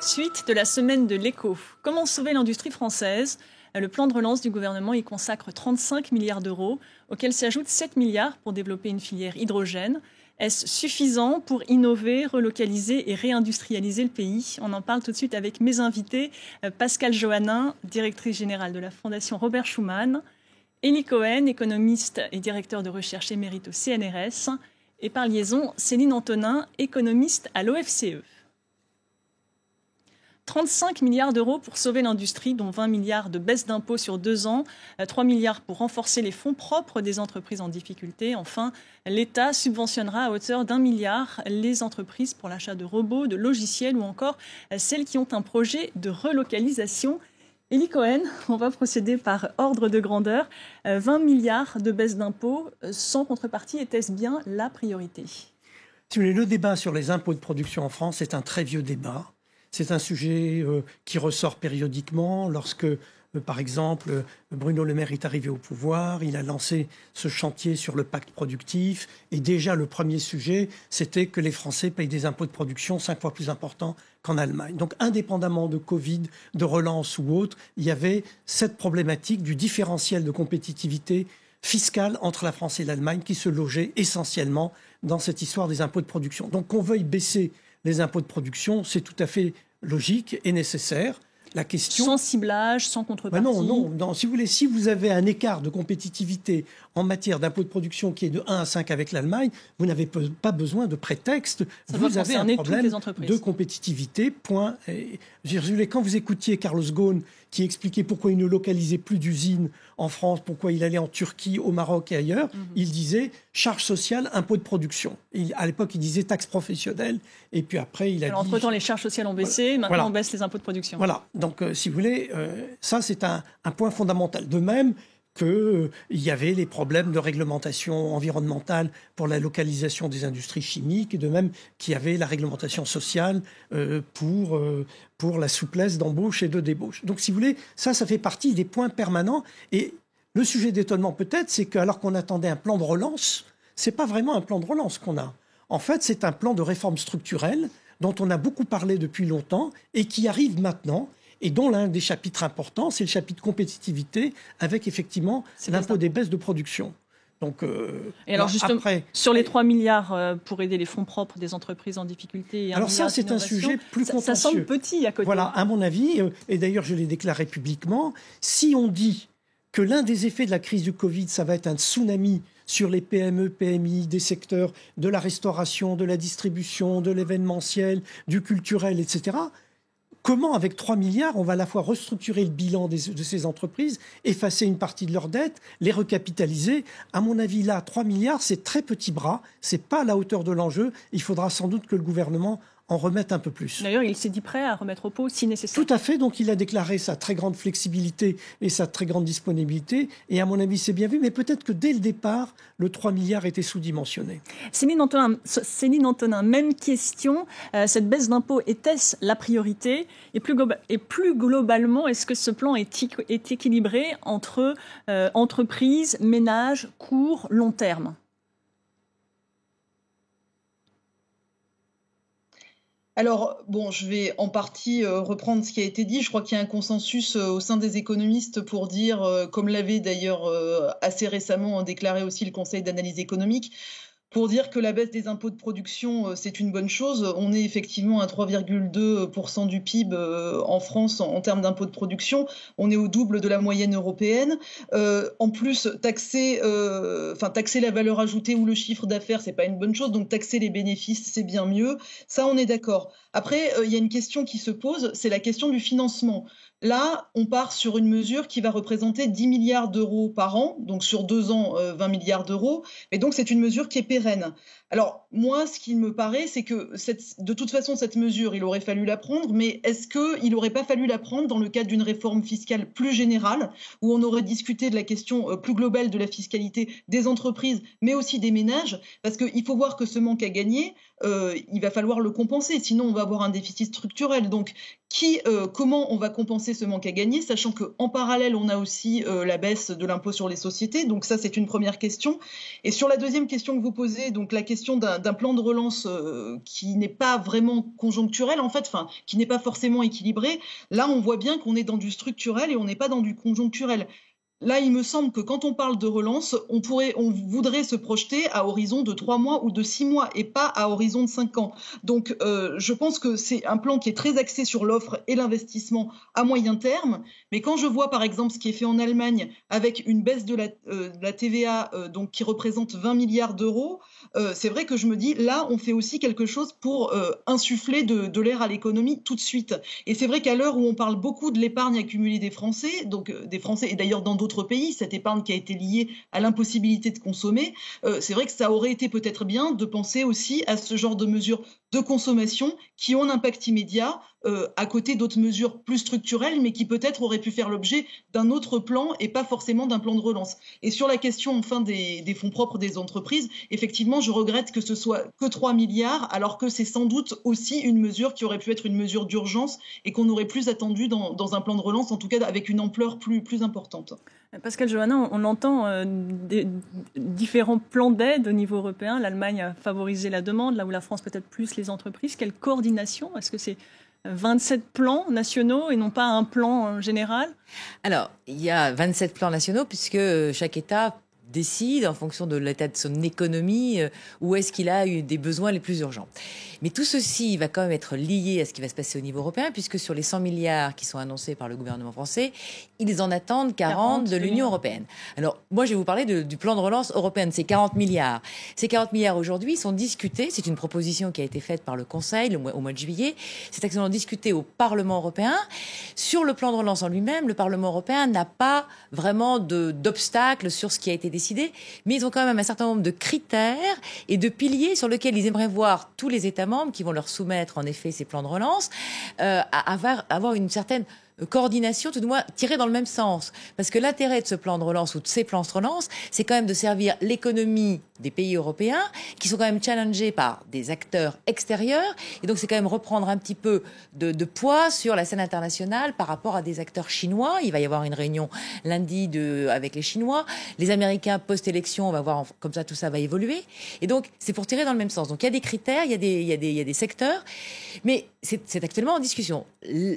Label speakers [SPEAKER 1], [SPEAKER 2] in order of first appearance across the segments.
[SPEAKER 1] Suite de la semaine de l'éco. Comment sauver l'industrie française ? Le plan de relance du gouvernement y consacre 35 milliards d'euros, auxquels s'ajoutent 7 milliards pour développer une filière hydrogène. Est-ce suffisant pour innover, relocaliser et réindustrialiser le pays ? On en parle tout de suite avec mes invités. Pascale Johannin, directrice générale de la Fondation Robert Schuman. Élie Cohen, économiste et directeur de recherche émérite au CNRS. Et par liaison, Céline Antonin, économiste à l'OFCE. 35 milliards d'euros pour sauver l'industrie, dont 20 milliards de baisse d'impôts sur 2 ans, 3 milliards pour renforcer les fonds propres des entreprises en difficulté. Enfin, l'État subventionnera à hauteur d'1 milliard les entreprises pour l'achat de robots, de logiciels ou encore celles qui ont un projet de relocalisation. Élie Cohen, on va procéder par ordre de grandeur. 20 milliards de baisse d'impôts sans contrepartie, était-ce bien la priorité ?
[SPEAKER 2] Si vous voulez, le débat sur les impôts de production en France est un très vieux débat. C'est un sujet qui ressort périodiquement lorsque, par exemple, Bruno Le Maire est arrivé au pouvoir. Il a lancé ce chantier sur le pacte productif. Et déjà, le premier sujet, c'était que les Français payent des impôts de production 5 fois plus importants qu'en Allemagne. Donc, indépendamment de Covid, de relance ou autre, il y avait cette problématique du différentiel de compétitivité fiscale entre la France et l'Allemagne qui se logeait essentiellement dans cette histoire des impôts de production. Donc, qu'on veuille baisser les impôts de production, c'est tout à fait logique et nécessaire. La question...
[SPEAKER 1] Sans ciblage, sans contrepartie.
[SPEAKER 2] Non. Si vous avez un écart de compétitivité en matière d'impôts de production qui est de 1 à 5 avec l'Allemagne, vous n'avez pas besoin de prétexte. Vous avez un problème de compétitivité, point. Quand vous écoutiez Carlos Ghosn qui expliquait pourquoi il ne localisait plus d'usines en France, pourquoi il allait en Turquie, au Maroc et ailleurs, il disait charge sociale, impôt de production. À l'époque, il disait taxe professionnelle, et puis après, il a dit...
[SPEAKER 1] Entre-temps, les charges sociales ont baissé, maintenant on baisse les impôts de production.
[SPEAKER 2] Voilà, donc si vous voulez, ça c'est un point fondamental. De même qu'il y avait les problèmes de réglementation environnementale pour la localisation des industries chimiques, et de même qu'il y avait la réglementation sociale pour la souplesse d'embauche et de débauche. Donc si vous voulez, ça fait partie des points permanents. Et le sujet d'étonnement peut-être, c'est qu'alors qu'on attendait un plan de relance, c'est pas vraiment un plan de relance qu'on a. En fait, c'est un plan de réforme structurelle dont on a beaucoup parlé depuis longtemps et qui arrive maintenant, et dont l'un des chapitres importants, c'est le chapitre compétitivité, avec effectivement l'impôt des baisses de production. Donc,
[SPEAKER 1] et alors justement, sur les 3 milliards pour aider les fonds propres des entreprises en difficulté...
[SPEAKER 2] Alors ça, c'est un sujet plus contentieux.
[SPEAKER 1] Ça semble petit à côté.
[SPEAKER 2] Voilà, à mon avis, et d'ailleurs je l'ai déclaré publiquement, si on dit que l'un des effets de la crise du Covid, ça va être un tsunami sur les PME, PMI, des secteurs de la restauration, de la distribution, de l'événementiel, du culturel, etc., comment, avec 3 milliards, on va à la fois restructurer le bilan de ces entreprises, effacer une partie de leurs dettes, les recapitaliser? À mon avis, là, 3 milliards, c'est très petit bras, c'est pas à la hauteur de l'enjeu. Il faudra sans doute que le gouvernement en remettre un peu plus.
[SPEAKER 1] D'ailleurs, il s'est dit prêt à remettre au pot si nécessaire.
[SPEAKER 2] Tout à fait, donc il a déclaré sa très grande flexibilité et sa très grande disponibilité, et à mon avis, c'est bien vu, mais peut-être que dès le départ, le 3 milliards était sous-dimensionné.
[SPEAKER 1] Céline Antonin, même question, cette baisse d'impôts, était-ce la priorité ? Et plus globalement, est-ce que ce plan est équilibré entre entreprises, ménages, court, long terme ?
[SPEAKER 3] Alors, je vais en partie reprendre ce qui a été dit. Je crois qu'il y a un consensus au sein des économistes pour dire, comme l'avait d'ailleurs assez récemment déclaré aussi le Conseil d'analyse économique, pour dire que la baisse des impôts de production, c'est une bonne chose. On est effectivement à 3,2% du PIB en France en termes d'impôts de production. On est au double de la moyenne européenne. En plus, taxer la valeur ajoutée ou le chiffre d'affaires, c'est pas une bonne chose. Donc taxer les bénéfices, c'est bien mieux. Ça, on est d'accord. Après, il y a une question qui se pose, c'est la question du financement. Là, on part sur une mesure qui va représenter 10 milliards d'euros par an, donc sur 2 ans, 20 milliards d'euros. Et donc, c'est une mesure qui est pérenne. Alors, moi, ce qui me paraît, c'est que de toute façon, cette mesure, il aurait fallu la prendre, mais est-ce qu'il n'aurait pas fallu la prendre dans le cadre d'une réforme fiscale plus générale, où on aurait discuté de la question plus globale de la fiscalité des entreprises, mais aussi des ménages? Parce qu'il faut voir que ce manque à gagner, il va falloir le compenser, sinon on va avoir un déficit structurel. Donc, comment on va compenser ce manque à gagner, sachant qu'en parallèle, on a aussi la baisse de l'impôt sur les sociétés. Donc ça, c'est une première question. Et sur la deuxième question que vous posez, donc la question question d'un plan de relance qui n'est pas vraiment conjoncturel, en fait, enfin, qui n'est pas forcément équilibré. Là, on voit bien qu'on est dans du structurel et on n'est pas dans du conjoncturel. Là, il me semble que quand on parle de relance, on voudrait se projeter à horizon de 3 mois ou de 6 mois et pas à horizon de 5 ans. Donc, je pense que c'est un plan qui est très axé sur l'offre et l'investissement à moyen terme. Mais quand je vois, par exemple, ce qui est fait en Allemagne avec une baisse de la TVA donc, qui représente 20 milliards d'euros, c'est vrai que je me dis, là, on fait aussi quelque chose pour insuffler de l'air à l'économie tout de suite. Et c'est vrai qu'à l'heure où on parle beaucoup de l'épargne accumulée des Français, donc des Français et d'ailleurs dans d'autres pays, cette épargne qui a été liée à l'impossibilité de consommer, c'est vrai que ça aurait été peut-être bien de penser aussi à ce genre de mesures de consommation qui ont un impact immédiat à côté d'autres mesures plus structurelles, mais qui peut-être auraient pu faire l'objet d'un autre plan et pas forcément d'un plan de relance. Et sur la question enfin des fonds propres des entreprises, effectivement, je regrette que ce soit que 3 milliards, alors que c'est sans doute aussi une mesure qui aurait pu être une mesure d'urgence et qu'on aurait plus attendu dans un plan de relance, en tout cas avec une ampleur plus importante.
[SPEAKER 1] Pascal Johannin, on entend des différents plans d'aide au niveau européen. L'Allemagne a favorisé la demande, là où la France peut-être plus les entreprises. Quelle coordination? Est-ce que c'est 27 plans nationaux et non pas un plan général?
[SPEAKER 4] Alors, il y a 27 plans nationaux puisque chaque État décide en fonction de l'état de son économie où est-ce qu'il a eu des besoins les plus urgents. Mais tout ceci va quand même être lié à ce qui va se passer au niveau européen, puisque sur les 100 milliards qui sont annoncés par le gouvernement français, ils en attendent 40 de l'Union européenne. Alors, moi, je vais vous parler du plan de relance européen, ces 40 milliards. Ces 40 milliards, aujourd'hui, sont discutés. C'est une proposition qui a été faite par le Conseil au mois de juillet. C'est actuellement discuté au Parlement européen. Sur le plan de relance en lui-même, le Parlement européen n'a pas vraiment d'obstacles sur ce qui a été décidé, mais ils ont quand même un certain nombre de critères et de piliers sur lesquels ils aimeraient voir tous les États membres qui vont leur soumettre en effet ces plans de relance avoir une certaine coordination, tout de moins tirée dans le même sens. Parce que l'intérêt de ce plan de relance ou de ces plans de relance, c'est quand même de servir l'économie des pays européens qui sont quand même challengés par des acteurs extérieurs. Et donc, c'est quand même reprendre un petit peu de poids sur la scène internationale par rapport à des acteurs chinois. Il va y avoir une réunion lundi avec les Chinois. Les Américains, post-élection, on va voir comme ça, tout ça va évoluer. Et donc, c'est pour tirer dans le même sens. Donc, il y a des critères, il y a des secteurs. Mais c'est actuellement en discussion.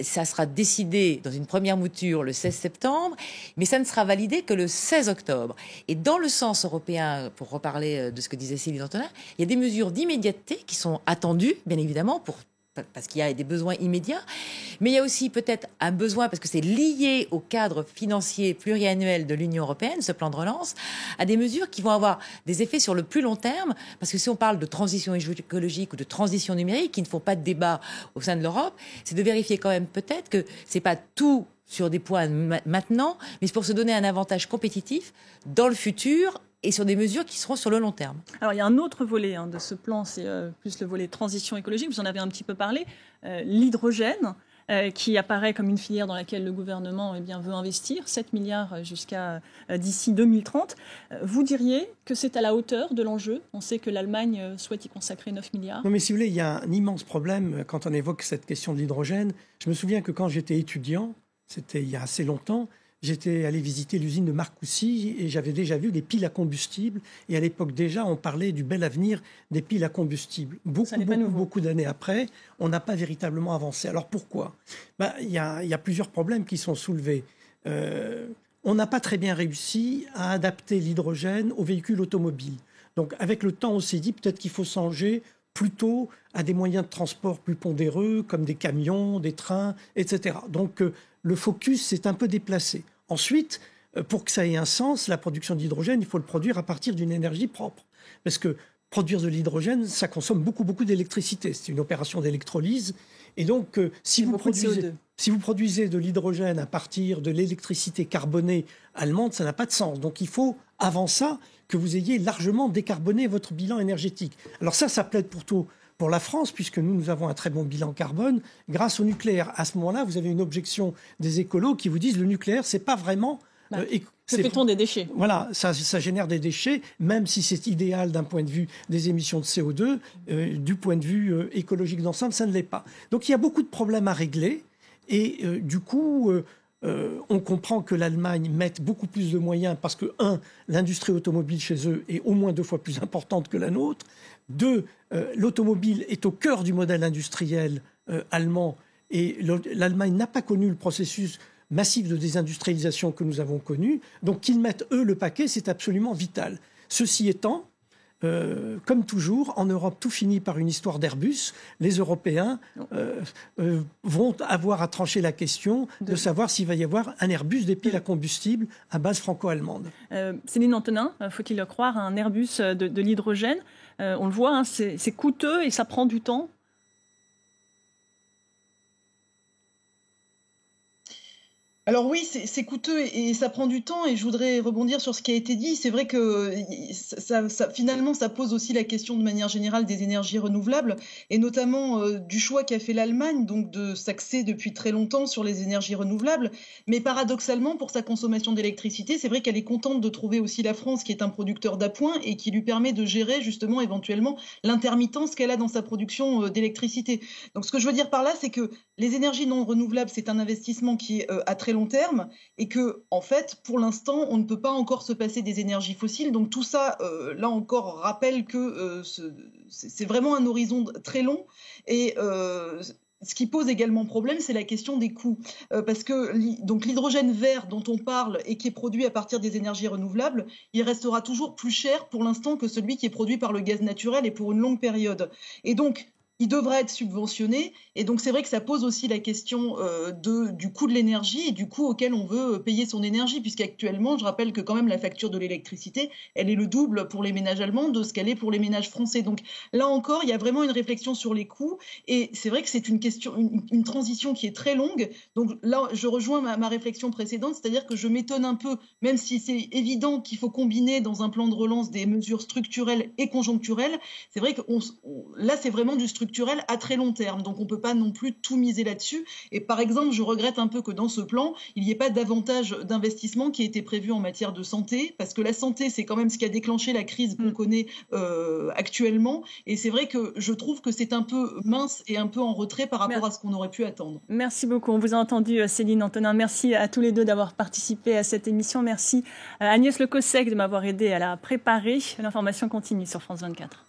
[SPEAKER 4] Ça sera décidé dans une première mouture le 16 septembre, mais ça ne sera validé que le 16 octobre. Et dans le sens européen, pour reparler de ce que disait Sylvie Antonin, il y a des mesures d'immédiateté qui sont attendues, bien évidemment, parce qu'il y a des besoins immédiats, mais il y a aussi peut-être un besoin, parce que c'est lié au cadre financier pluriannuel de l'Union européenne, ce plan de relance, à des mesures qui vont avoir des effets sur le plus long terme, parce que si on parle de transition écologique ou de transition numérique, qui ne font pas de débat au sein de l'Europe, c'est de vérifier quand même peut-être que c'est pas tout sur des points maintenant, mais c'est pour se donner un avantage compétitif dans le futur et sur des mesures qui seront sur le long terme.
[SPEAKER 1] Alors, il y a un autre volet de ce plan, c'est plus le volet transition écologique, vous en avez un petit peu parlé, l'hydrogène, qui apparaît comme une filière dans laquelle le gouvernement veut investir, 7 milliards jusqu'à d'ici 2030. Vous diriez que c'est à la hauteur de l'enjeu? On sait que l'Allemagne souhaite y consacrer 9 milliards.
[SPEAKER 2] Non, mais si vous voulez, il y a un immense problème quand on évoque cette question de l'hydrogène. Je me souviens que quand j'étais étudiant, c'était il y a assez longtemps, j'étais allé visiter l'usine de Marcoussis et j'avais déjà vu les piles à combustible. Et à l'époque déjà, on parlait du bel avenir des piles à combustible. Beaucoup d'années après, on n'a pas véritablement avancé. Alors pourquoi? Il y a plusieurs problèmes qui sont soulevés. On n'a pas très bien réussi à adapter l'hydrogène aux véhicules automobiles. Donc avec le temps, on s'est dit peut-être qu'il faut changer plutôt à des moyens de transport plus pondéreux, comme des camions, des trains, etc. Donc le focus s'est un peu déplacé. Ensuite, pour que ça ait un sens, la production d'hydrogène, il faut le produire à partir d'une énergie propre. Parce que produire de l'hydrogène, ça consomme beaucoup d'électricité. C'est une opération d'électrolyse. Et donc, si vous produisez de l'hydrogène à partir de l'électricité carbonée allemande, ça n'a pas de sens. Donc il faut, avant ça, que vous ayez largement décarboné votre bilan énergétique. Alors ça plaide pour la France, puisque nous avons un très bon bilan carbone grâce au nucléaire. À ce moment-là, vous avez une objection des écolos qui vous disent le nucléaire, c'est pas vraiment...
[SPEAKER 1] c'est plutôt des déchets.
[SPEAKER 2] Voilà, ça génère des déchets, même si c'est idéal d'un point de vue des émissions de CO2, du point de vue écologique d'ensemble, ça ne l'est pas. Donc il y a beaucoup de problèmes à régler, et du coup... on comprend que l'Allemagne mette beaucoup plus de moyens parce que, l'industrie automobile chez eux est au moins 2 fois plus importante que la nôtre. 2, l'automobile est au cœur du modèle industriel allemand et l'Allemagne n'a pas connu le processus massif de désindustrialisation que nous avons connu. Donc qu'ils mettent, eux, le paquet, c'est absolument vital. Ceci étant, comme toujours, en Europe, tout finit par une histoire d'Airbus. Les Européens vont avoir à trancher la question de savoir s'il va y avoir un Airbus des piles à combustible à base franco-allemande.
[SPEAKER 1] Céline Antonin, faut-il le croire, un Airbus de l'hydrogène, on le voit, hein, c'est coûteux et ça prend du temps.
[SPEAKER 3] Alors oui, c'est coûteux et ça prend du temps et je voudrais rebondir sur ce qui a été dit. C'est vrai que finalement, ça pose aussi la question de manière générale des énergies renouvelables et notamment du choix qu'a fait l'Allemagne, donc de s'axer depuis très longtemps sur les énergies renouvelables. Mais paradoxalement, pour sa consommation d'électricité, c'est vrai qu'elle est contente de trouver aussi la France qui est un producteur d'appoint et qui lui permet de gérer justement éventuellement l'intermittence qu'elle a dans sa production d'électricité. Donc ce que je veux dire par là, c'est que les énergies non renouvelables, c'est un investissement qui est à très long terme et que, en fait, pour l'instant, on ne peut pas encore se passer des énergies fossiles. Donc tout ça, là encore, rappelle que c'est vraiment un horizon très long et ce qui pose également problème, c'est la question des coûts. Parce que donc l'hydrogène vert dont on parle et qui est produit à partir des énergies renouvelables, il restera toujours plus cher pour l'instant que celui qui est produit par le gaz naturel et pour une longue période. Et donc, il devrait être subventionné. Et donc, c'est vrai que ça pose aussi la question du coût de l'énergie et du coût auquel on veut payer son énergie, puisqu'actuellement, je rappelle que quand même la facture de l'électricité, elle est le double pour les ménages allemands de ce qu'elle est pour les ménages français. Donc là encore, il y a vraiment une réflexion sur les coûts. Et c'est vrai que c'est une question, une transition qui est très longue. Donc là, je rejoins ma réflexion précédente, c'est-à-dire que je m'étonne un peu, même si c'est évident qu'il faut combiner dans un plan de relance des mesures structurelles et conjoncturelles, c'est vrai que là, c'est vraiment du structurel à très long terme. Donc on ne peut pas non plus tout miser là-dessus. Et par exemple, je regrette un peu que dans ce plan, il n'y ait pas davantage d'investissements qui aient été prévus en matière de santé, parce que la santé, c'est quand même ce qui a déclenché la crise qu'on connaît actuellement. Et c'est vrai que je trouve que c'est un peu mince et un peu en retrait par rapport à ce qu'on aurait pu attendre.
[SPEAKER 1] Merci beaucoup. On vous a entendu, Céline Antonin. Merci à tous les deux d'avoir participé à cette émission. Merci à Agnès Le Cossec de m'avoir aidé à la préparer. L'information continue sur France 24.